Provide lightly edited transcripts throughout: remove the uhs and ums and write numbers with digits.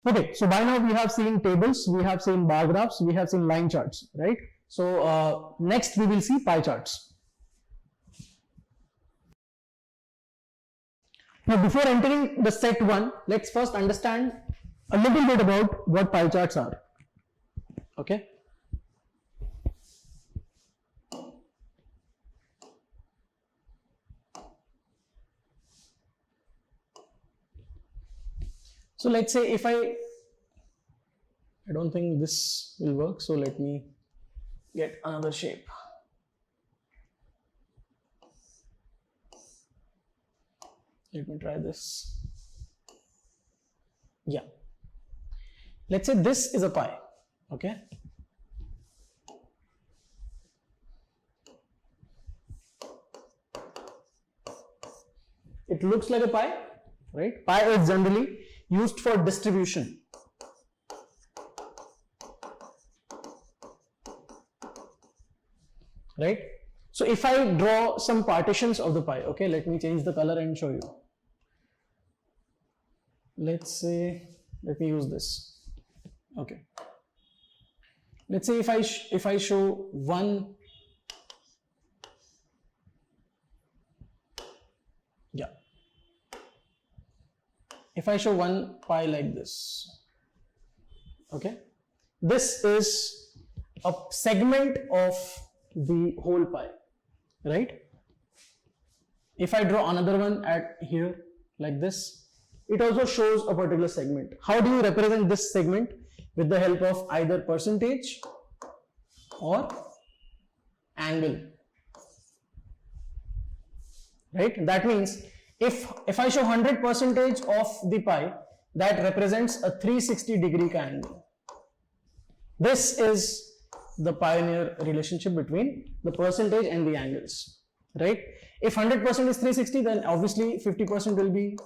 Okay, so by now we have seen tables, we have seen bar graphs, we have seen line charts, right? So next we will see pie charts. Now before entering the set 1, let's first understand a little bit about what pie charts are. Okay. So let's say if I don't think this will work, so let me get another shape. Let me try this. Yeah. Let's say this is a pie, okay? It looks like a pie, right? Pie is generally used for distribution. Right? So if I draw some partitions of the pie, okay, let me change the color and show you. Let's say, let me use this. Okay. Let's say if I show one, yeah. If I show one pie like this, okay, this is a segment of the whole pie, right? If I draw another one at here like this, it also shows a particular segment. How do you represent this segment? With the help of either percentage or angle, right? That means if I show 100% of the pie, that represents a 360-degree angle. This is the pioneer relationship between the percentage and the angles, right? If 100% is 360, then obviously 50% will be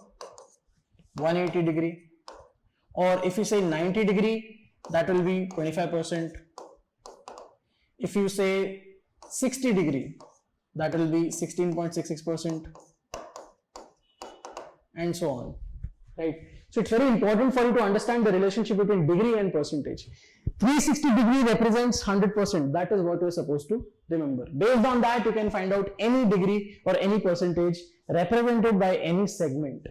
180 degree, or if you say 90 degree, that will be 25%. If you say 60 degree, that will be 16.66%, and so on, right? So it's very important for you to understand the relationship between degree and percentage. 360 degree represents 100%. That is what you're supposed to remember. Based on that, you can find out any degree or any percentage represented by any segment.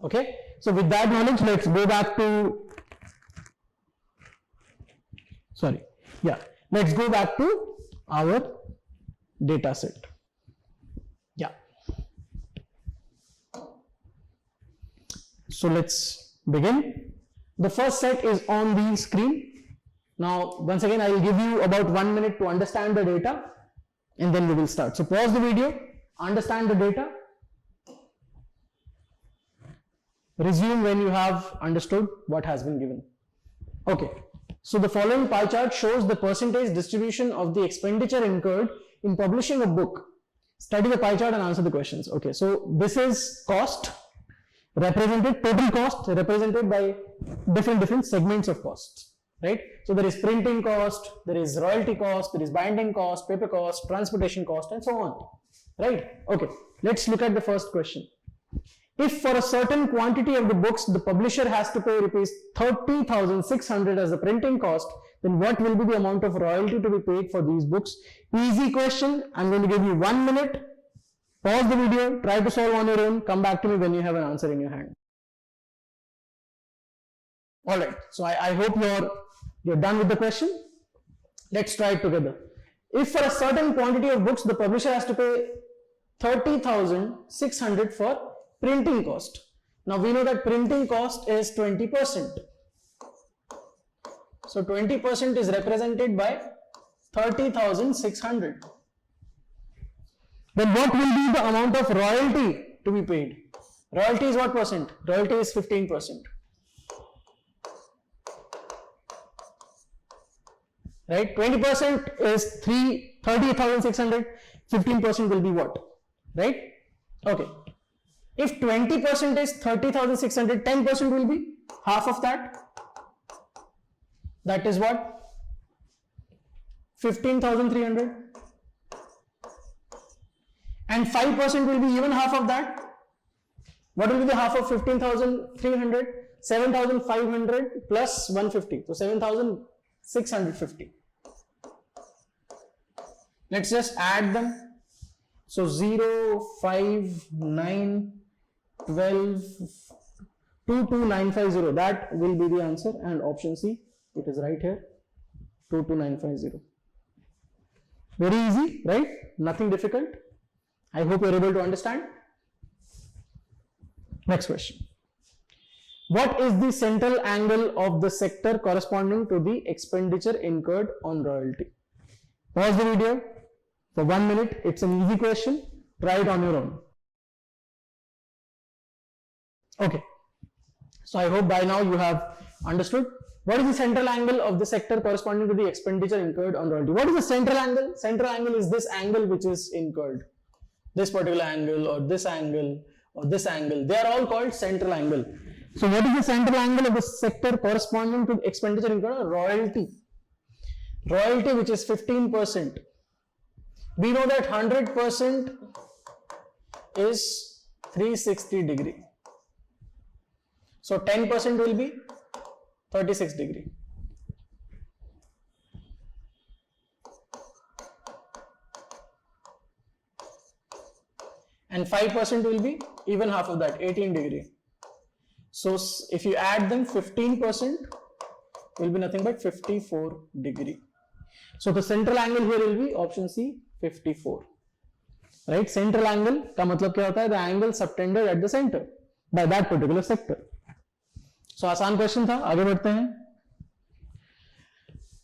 Okay. So with that knowledge, let's go back to, let's go back to our data set. Yeah. So let's begin. The first set is on the screen. Now, once again, I will give you about 1 minute to understand the data, and then we will start. So pause the video, understand the data, resume when you have understood what has been given. Okay, so the following pie chart shows the percentage distribution of the expenditure incurred in publishing a book. Study the pie chart and answer the questions. Okay, so this is cost represented, total cost represented by different segments of costs. Right? So there is printing cost, there is royalty cost, there is binding cost, paper cost, transportation cost, and so on. Right? Okay, let's look at the first question. If for a certain quantity of the books, the publisher has to pay rupees 30,600 as the printing cost, then what will be the amount of royalty to be paid for these books? Easy question. I'm going to give you 1 minute. Pause the video, try to solve on your own, come back to me when you have an answer in your hand. Alright, so I hope you're done with the question. Let's try it together. If for a certain quantity of books, the publisher has to pay 30,600 for printing cost. Now we know that printing cost is 20%. So 20% is represented by 30,600. Then what will be the amount of royalty to be paid? Royalty is what percent? Royalty is 15%. Right? 20% is 30,600. 15% will be what? Right? Okay. If 20% is 30,600, 10% will be half of that. That is what? 15,300. And 5% will be even half of that. What will be the half of 15,300? 7,500 plus 150, so 7,650. Let's just add them. So 0, 5, 9, 12, 22950. That will be the answer, and option C, it is right here, 22950. Very easy, right? Nothing difficult. I hope you're able to understand. Next question. What is the central angle of the sector corresponding to the expenditure incurred on royalty? Pause the video for 1 minute. It's an easy question. Try it on your own. Okay. So I hope by now you have understood. What is the central angle of the sector corresponding to the expenditure incurred on royalty? What is the central angle? Central angle is this angle which is incurred. This particular angle or this angle or this angle. They are all called central angle. So what is the central angle of the sector corresponding to expenditure incurred on royalty? Royalty, which is 15%. We know that 100% is 360 degree. So 10% will be 36 degree. And 5% will be even half of that, 18 degree. So if you add them, 15% will be nothing but 54 degree. So the central angle here will be option C, 54. Right? Central angle का मतलब क्या होता है? The angle subtended at the center by that particular sector. So आसान question था, आगे बढ़ते हैं.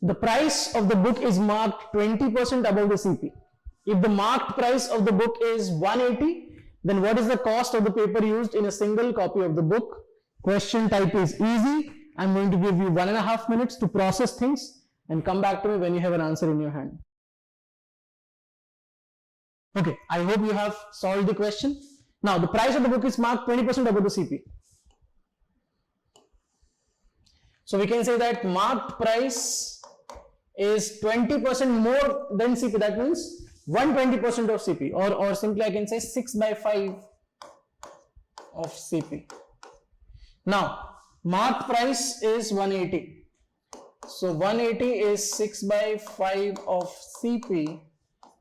The price of the book is marked 20% above the CP. If the marked price of the book is 180, then what is the cost of the paper used in a single copy of the book? Question type is easy. I'm going to give you 1.5 minutes to process things and come back to me when you have an answer in your hand. Okay, I hope you have solved the question. Now, the price of the book is marked 20% above the CP. So we can say that marked price is 20% more than CP. That means 120% of CP, or simply I can say 6/5 of CP. Now, marked price is 180. So 180 is 6/5 of CP.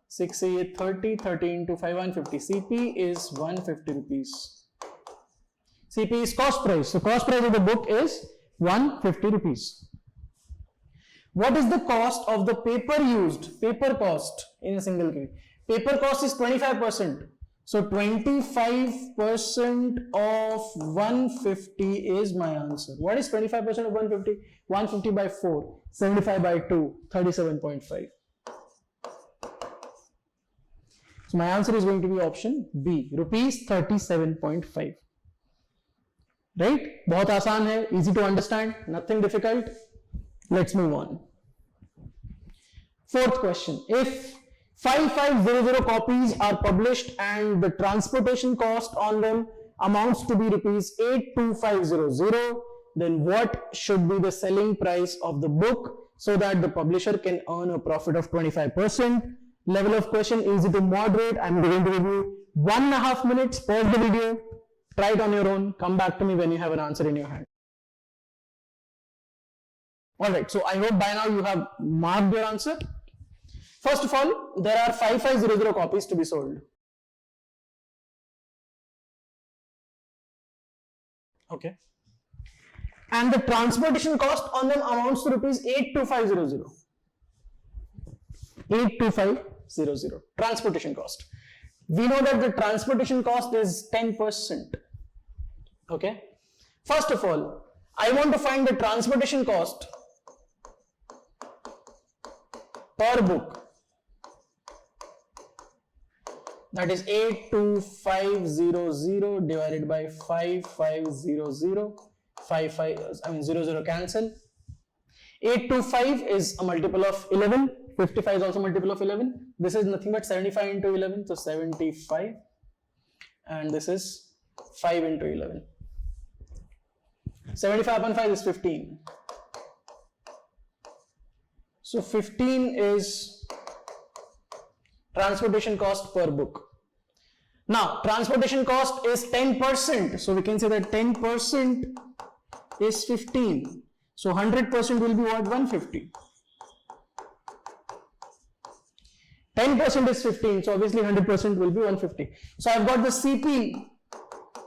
6 is 30, 30 into 5, 150. CP is 150 rupees. CP is cost price. So cost price of the book is 150 rupees. What is the cost of the paper used? Paper cost in a single case. Paper cost is 25%. So 25% of 150 is my answer. What is 25% of 150? 150 by 4, 75 by 2, 37.5. So my answer is going to be option B, rupees 37.5. Right? बहुत आसान है, easy to understand, nothing difficult. Let's move on. Fourth question. If 5500 copies are published and the transportation cost on them amounts to be rupees 82500, then what should be the selling price of the book so that the publisher can earn a profit of 25%? Level of question easy to moderate. I'm going to give you 1.5 minutes. Pause the video. Try it on your own. Come back to me when you have an answer in your hand. Alright, so I hope by now you have marked your answer. First of all, there are 5500 copies to be sold. Okay. And the transportation cost on them amounts to rupees 82500. 82500. Transportation cost. We know that the transportation cost is 10%. Okay. First of all, I want to find the transportation cost per book. That is 82500 divided by 5500. 00 cancel. 825 is a multiple of 11. 55 is also multiple of 11. This is nothing but 75 into 11. So 75. And this is 5 into 11. 75 upon 5 is 15. So 15 is transportation cost per book. Now, transportation cost is 10%. So we can say that 10% is 15. So 100% will be what? 150. 10% is 15. So obviously 100% will be 150. So I've got the CP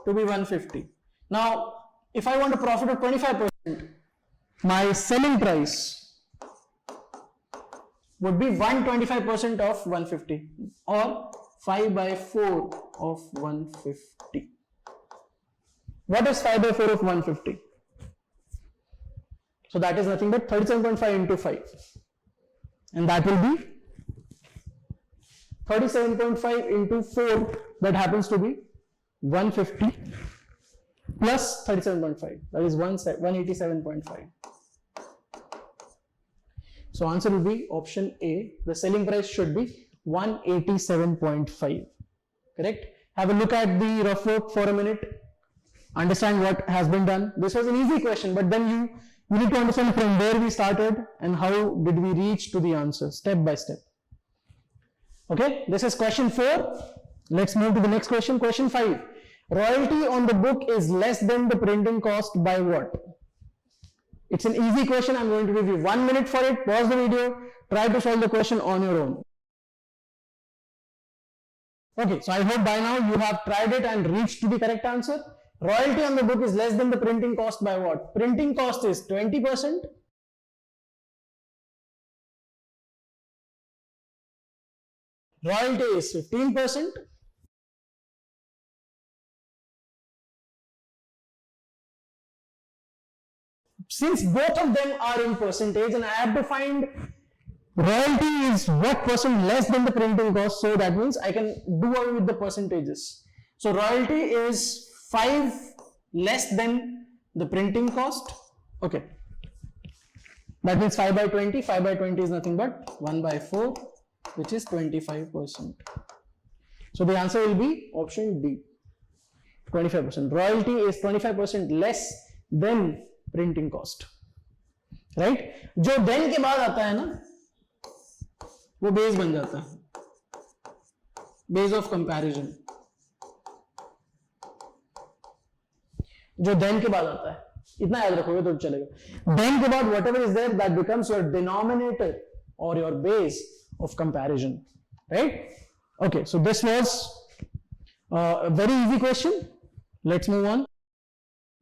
to be 150. Now, if I want a profit of 25%, my selling price would be 125% of 150 or 5 by 4 of 150. What is 5 by 4 of 150? So that is nothing but 37.5 into 5. And that will be 37.5 into 4, that happens to be 150 plus 37.5, that is 187.5. So answer will be option A. The selling price should be 187.5. Correct? Have a look at the rough work for a minute. Understand what has been done. This was an easy question, but then you need to understand from where we started and how did we reach to the answer, step by step. Okay, this is question 4. Let's move to the next question. Question 5. Royalty on the book is less than the printing cost by what? It's an easy question. I'm going to give you 1 minute for it. Pause the video. Try to solve the question on your own. Okay, so I hope by now you have tried it and reached to the correct answer. Royalty on the book is less than the printing cost by what? Printing cost is 20%. Royalty is 15%. Since both of them are in percentage and I have to find royalty is what percent less than the printing cost, so that means I can do away with the percentages. So royalty is 5 less than the printing cost. Okay. That means 5 by 20. 5 by 20 is nothing but 1 by 4, which is 25%. So the answer will be option D, 25%. Royalty is 25% less than printing cost. Right? जो then के बाद आता है ना, वो base बन जाता है, base of comparison. जो then के बाद आता है, इतना याद रखोगे तो चलेगा. Then के बाद whatever is there, that becomes your denominator or your base of comparison. Right? Okay, so this was a very easy question. Let's move on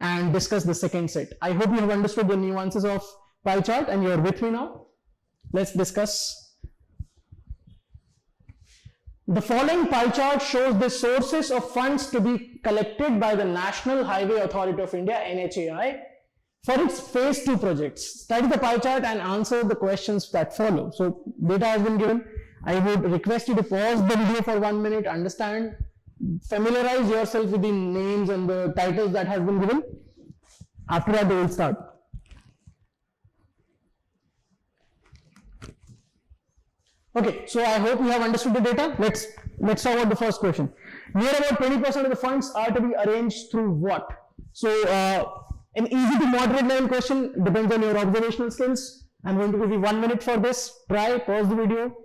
and discuss the second set. I hope you have understood the nuances of pie chart and you are with me now. Let's discuss. The following pie chart shows the sources of funds to be collected by the National Highway Authority of India, NHAI, for its phase 2 projects. Study the pie chart and answer the questions that follow. So data has been given. I would request you to pause the video for 1 minute, understand, familiarize yourself with the names and the titles that has been given. After that, we will start. Okay, so I hope you have understood the data. Let's talk about the first question. Near about 20% of the funds are to be arranged through what? So an easy to moderate level question, depends on your observational skills. I'm going to give you 1 minute for this. Try, pause the video,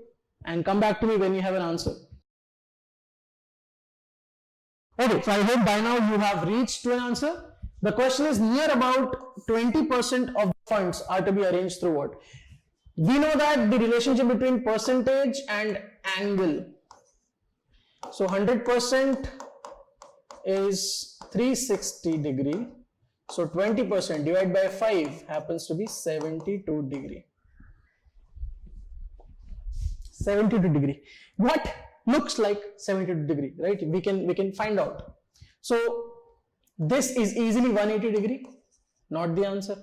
and come back to me when you have an answer. Okay, so I hope by now you have reached to an answer. The question is, near about 20% of funds are to be arranged through what? We know that the relationship between percentage and angle. So 100% is 360 degree. So 20% divided by 5 happens to be 72 degree. 72 degree. What looks like 72 degree, right? We can find out. So this is easily 180 degree, not the answer.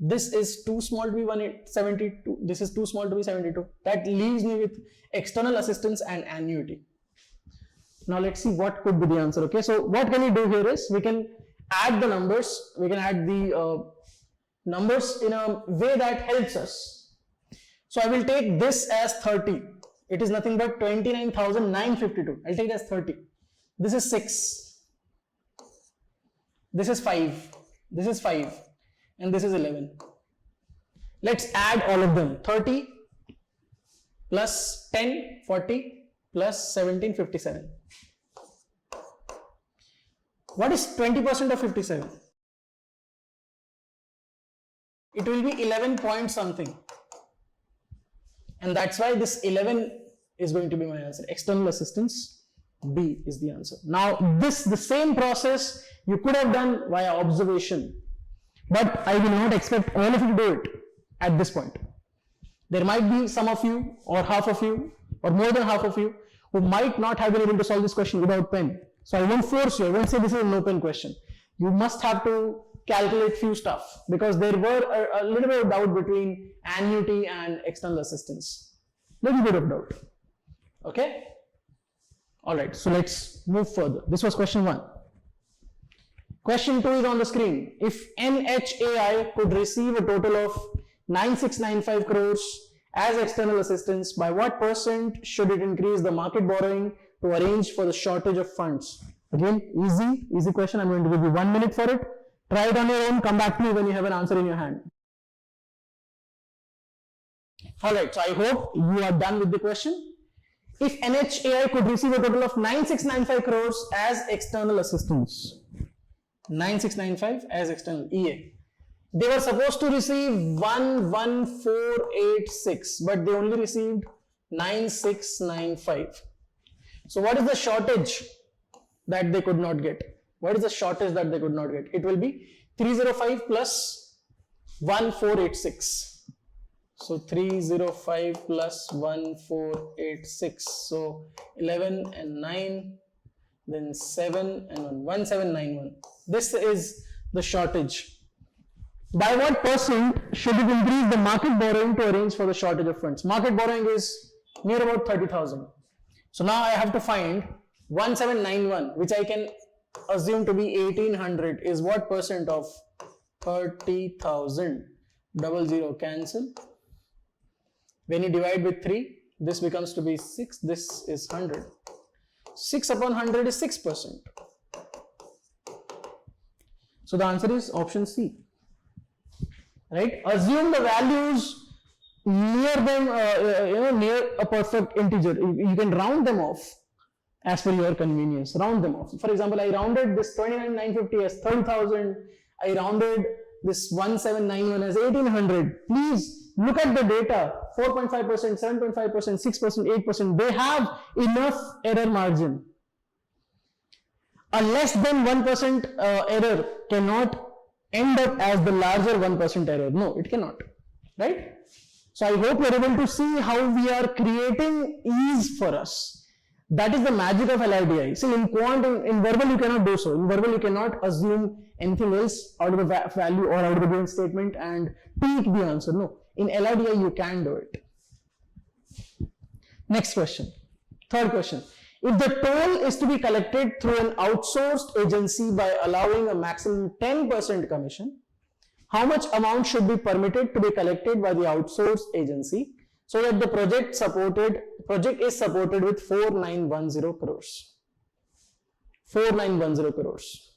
This is too small to be 172. This is too small to be 72. That leaves me with external assistance and annuity. Now let's see what could be the answer. Okay, so what can we do here is we can add the numbers. We can add the numbers in a way that helps us. So I will take this as 30. It is nothing but 29,952. I'll take it as 30. This is 6. This is 5. This is 5. And this is 11. Let's add all of them. 30 plus 10, 40 plus 17, 57. What is 20% of 57? It will be 11 point something. And that's why this 11 is going to be my answer. External assistance, B is the answer. Now the same process you could have done via observation, but I will not expect all of you to do it at this point. There might be some of you or half of you or more than half of you who might not have been able to solve this question without pen. So I won't force you, I won't say this is a no pen question. You must have to calculate few stuff because there were a little bit of doubt between annuity and external assistance. Little bit of doubt. Okay? Alright, so let's move further. This was question 1. Question 2 is on the screen. If NHAI could receive a total of 9695 crores as external assistance, by what % should it increase the market borrowing to arrange for the shortage of funds? Again, easy question. I'm going to give you 1 minute for it. Try it on your own. Come back to me when you have an answer in your hand. Alright, so I hope you are done with the question. If NHAI could receive a total of 9695 crores as external assistance, 9695 as external EA, they were supposed to receive 11486, but they only received 9695. So what is the shortage that they could not get? What is the shortage that they could not get? It will be 305 plus 1486. So 305 plus 1486. So 11 and 9, then 7 and 1, 1791. This is the shortage. By what % should it increase the market borrowing to arrange for the shortage of funds? Market borrowing is near about 30,000. So now I have to find 1791, which I can assume to be 1800, is what % of 30,000? 00 cancel. When you divide with 3, this becomes to be 6, this is 100. 6 upon 100 is 6%. So the answer is option C. Right? Assume the values near them, near a perfect integer. You can round them off as per your convenience. Round them off. For example, I rounded this 29,950 as 30,000. I rounded this 1791 as 1800. Please look at the data. 4.5%, 7.5%, 6%, 8%. They have enough error margin. A less than 1% error cannot end up as the larger 1% error. No, it cannot. Right? So I hope you are able to see how we are creating ease for us. That is the magic of LIDI. See, in quant, in verbal you cannot do so. In verbal you cannot assume anything else out of the value or out of the given statement and tweak the answer. No. In LIDI you can do it. Next question. Third question. If the toll is to be collected through an outsourced agency by allowing a maximum 10% commission, how much amount should be permitted to be collected by the outsourced agency so that the project is supported with 4910 crores? 4910 crores.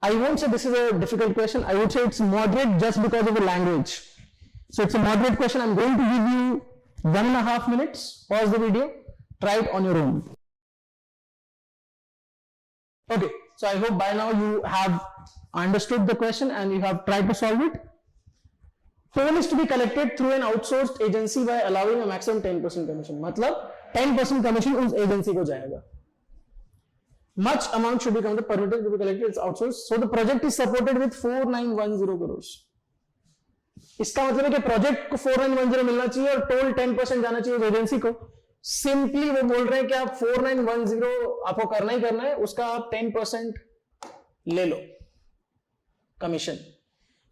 I won't say this is a difficult question. I would say it's moderate just because of the language. So it's a moderate question. I'm going to give you 1.5 minutes. Pause the video. Try it on your own. Okay. So I hope by now you have understood the question and you have tried to solve it. Toll is to be collected through an outsourced agency by allowing a maximum 10% commission. मतलब 10% commission उस agency को जाएगा. Much amount should be permitted to be collected. It's outsourced. So the project is supported with 4910 crores. इसका मतलब है कि project को 4910 मिलना चाहिए और टोल 10% जाना चाहिए उस एजेंसी को. सिंपली वो बोल रहे हैं कि आप 4910 आपको करना ही करना है, उसका आप 10% ले लो कमीशन.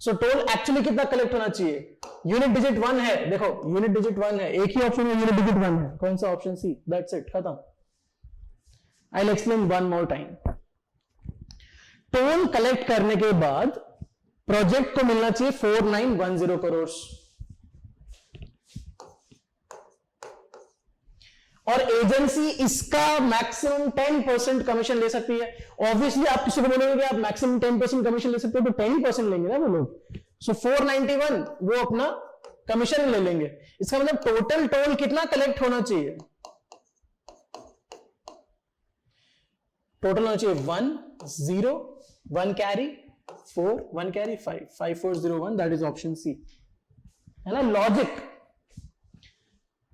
सो टोल एक्चुअली कितना कलेक्ट होना चाहिए? यूनिट डिजिट 1 है. देखो यूनिट डिजिट 1 है, एक ही ऑप्शन में यूनिट डिजिट 1 है. कौन सा? Option C. दैट्स इट, खत्म. I will explain one more time. Toll collect करने के बाद प्रोजेक्ट को मिलना चाहिए 4910 करोड़ और एजेंसी इसका मैक्सिमम 10% कमीशन ले सकती है. ऑब्वियसली आप किसी को बोलोगे कि आप मैक्सिमम 10% कमीशन ले सकते हो तो 10% लेंगे ना वो लोग. सो 491 वो अपना कमीशन ले लेंगे. इसका मतलब टोटल टोल कितना कलेक्ट होना चाहिए? टोटल होना चाहिए 10 1 carry 4, 1 carry 5, 5401, that is option C. है ना, logic.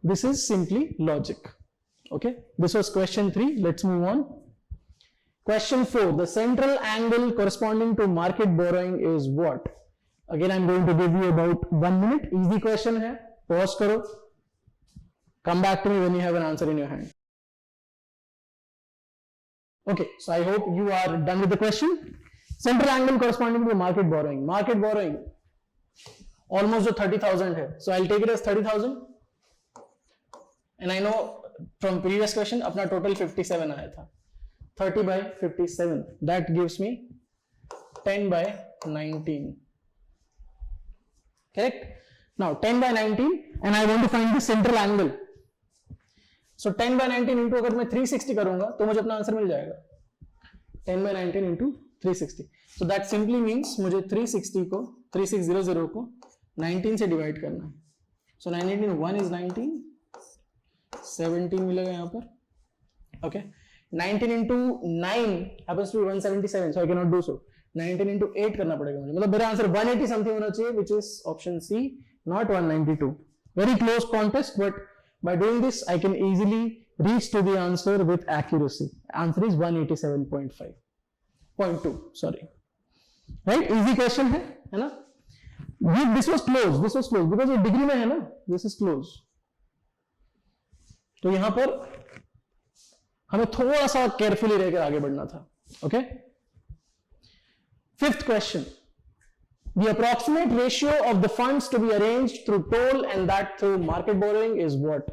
This is simply logic. Okay, this was question 3. Let's move on. Question 4, the central angle corresponding to market borrowing is what? Again, I'm going to give you about 1 minute. Easy question hai. Pause karo. Come back to me when you have an answer in your hand. Okay, so I hope you are done with the question. Central angle corresponding to market borrowing. Market borrowing, almost 30,000 hai. So I'll take it as 30,000. And I know from previous question, अपना total 57 आया था. 30 by 57. That gives me 10 by 19. Correct? Now 10 by 19 and I want to find the central angle. So 10 by 19 into अगर मैं 360 करूंगा तो मुझे अपना answer मिल जाएगा. 10 by 19 into 360. So that simply means मुझे 3600 को 19 से डिवाइड करना है. So 19 1 is 19. 17 मिलेगा यहाँ पर. Okay. 19 into 9 happens to be 177. So I cannot do so. 19 into 8 करना पड़ेगा मुझे. मतलब मेरा आंसर 180 something होना चाहिए, which is option C, not 192. Very close contest, but by doing this, I can easily reach to the answer with accuracy. Answer is 187.5. 0.2, sorry. Right? Easy question है ना? This was close. This was close because ये degree में है ना? This is close. तो यहाँ पर हमें थोड़ा सा carefully रहकर आगे बढ़ना था. Okay? Fifth question. The approximate ratio of the funds to be arranged through toll and that through market borrowing is what?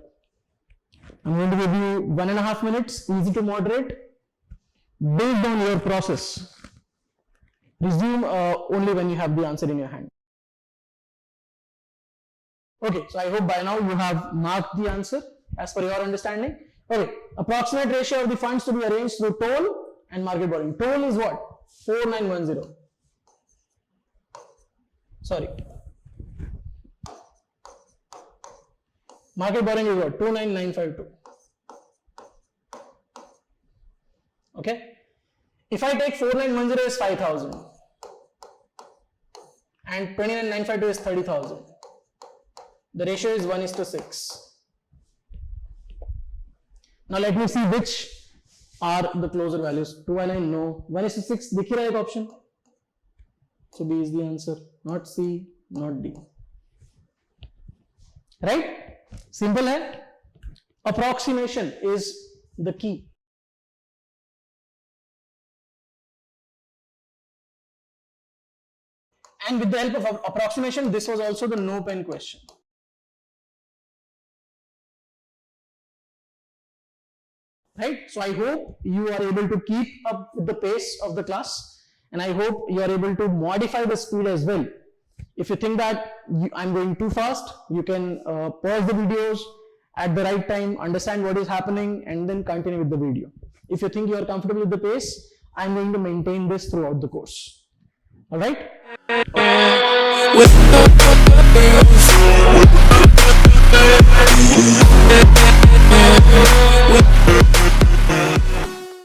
I'm going to give you 1.5 minutes, easy to moderate, based on your process. Resume only when you have the answer in your hand. Okay, so I hope by now you have marked the answer as per your understanding. Okay, approximate ratio of the funds to be arranged through toll and market borrowing. Toll is what? 4910. Sorry. Market borrowing is what? 29952. Okay. If I take 4910 is 5,000 and 29952 is 30,000, the ratio is 1:6. Now let me see which are the closer values. 219, no. 1:6 दिख ही रहा है एक option. So B is the answer, not C, not D. Right? Simple है. Approximation is the key. And with the help of approximation, this was also the no pen question. Right? So I hope you are able to keep up with the pace of the class, and I hope you are able to modify the speed as well. If you think that I'm going too fast, you can pause the videos at the right time, understand what is happening, and then continue with the video. If you think you are comfortable with the pace, I'm going to maintain this throughout the course. All right? With